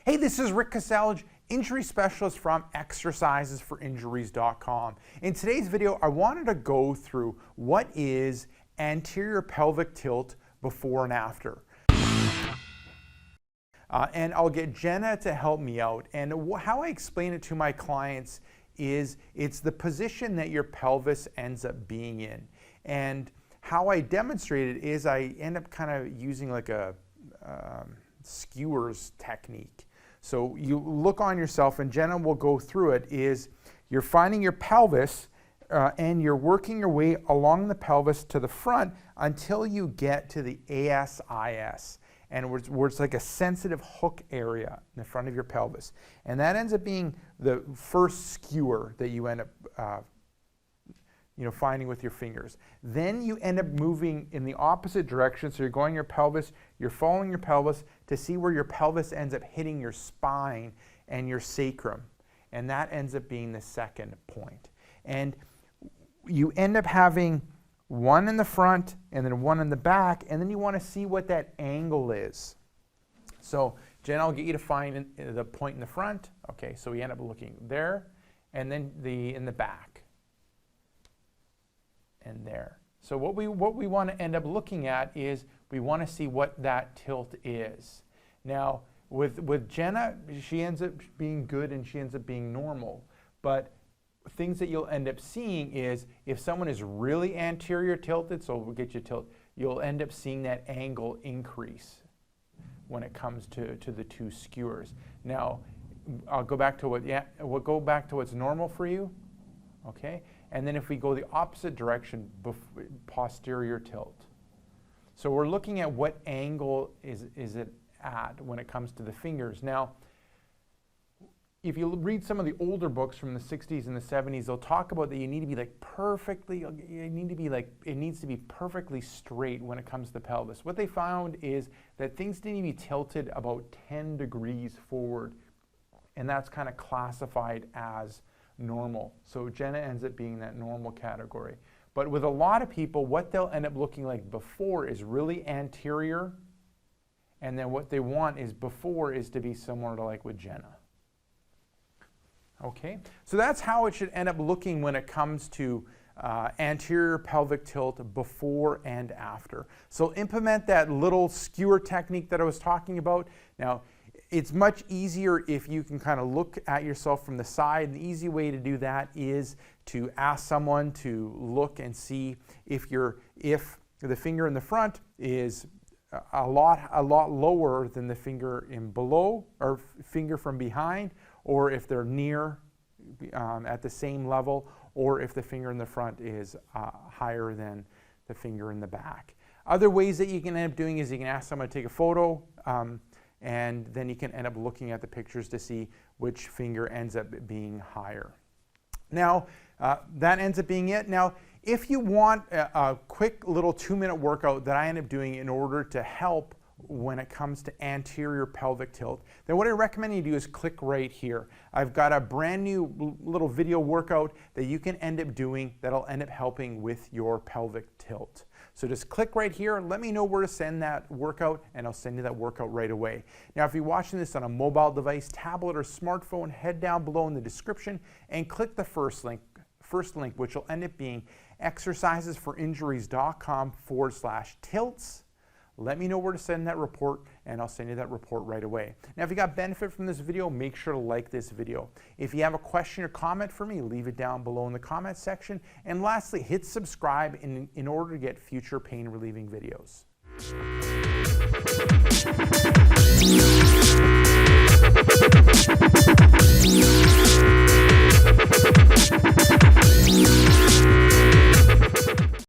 Hey, this is Rick Caselge, injury specialist from exercisesforinjuries.com. In today's video, I wanted to go through what is anterior pelvic tilt before and after. And I'll get Jenna to help me out. And how I explain it to my clients is it's the position that your pelvis ends up being in. And how I demonstrate it is I end up kind of using like a skewers technique. So you look on yourself, and Jenna will go through it, is you're finding your pelvis and you're working your way along the pelvis to the front until you get to the ASIS, and where it's like a sensitive hook area in the front of your pelvis. And that ends up being the first skewer that you end up finding with your fingers. Then you end up moving in the opposite direction. So you're going your pelvis, you're following your pelvis to see where your pelvis ends up hitting your spine and your sacrum. And that ends up being the second point. And you end up having one in the front and then one in the back, and then you want to see what that angle is. So Jen, I'll get you to find the point in the front. Okay, so we end up looking there, and then in the back. And there. So what we want to end up looking at is we want to see what that tilt is. Now with Jenna, she ends up being good and she ends up being normal. But things that you'll end up seeing is if someone is really anterior tilted, so we'll get you tilt, you'll end up seeing that angle increase when it comes to the two skewers. Now I'll go back to we'll go back to what's normal for you. Okay, and then if we go the opposite direction, posterior tilt. So we're looking at what angle is it at when it comes to the fingers. Now, if you read some of the older books from the 60s and the 70s, they'll talk about that you need to be like it needs to be perfectly straight when it comes to the pelvis. What they found is that things need to be tilted about 10 degrees forward, and that's kind of classified as normal. So Jenna ends up being that normal category. But with a lot of people, what they'll end up looking like before is really anterior, and then what they want is before is to be similar to like with Jenna. Okay, so that's how it should end up looking when it comes to anterior pelvic tilt before and after. So implement that little skewer technique that I was talking about. Now, it's much easier if you can kind of look at yourself from the side. And the easy way to do that is to ask someone to look and see if the finger in the front is a lot lower than the finger in below, or finger from behind, or if they're near at the same level, or if the finger in the front is higher than the finger in the back. Other ways that you can end up doing is you can ask someone to take a photo, and then you can end up looking at the pictures to see which finger ends up being higher. Now, that ends up being it. Now, if you want a quick little 2-minute workout that I end up doing in order to help when it comes to anterior pelvic tilt, then what I recommend you do is click right here. I've got a brand new little video workout that you can end up doing that'll end up helping with your pelvic tilt. So just click right here, let me know where to send that workout, and I'll send you that workout right away. Now, if you're watching this on a mobile device, tablet, or smartphone, head down below in the description and click the first link, which will end up being exercisesforinjuries.com/tilts. Let me know where to send that report, and I'll send you that report right away. Now, if you got benefit from this video, make sure to like this video. If you have a question or comment for me, leave it down below in the comment section. And lastly, hit subscribe in order to get future pain relieving videos.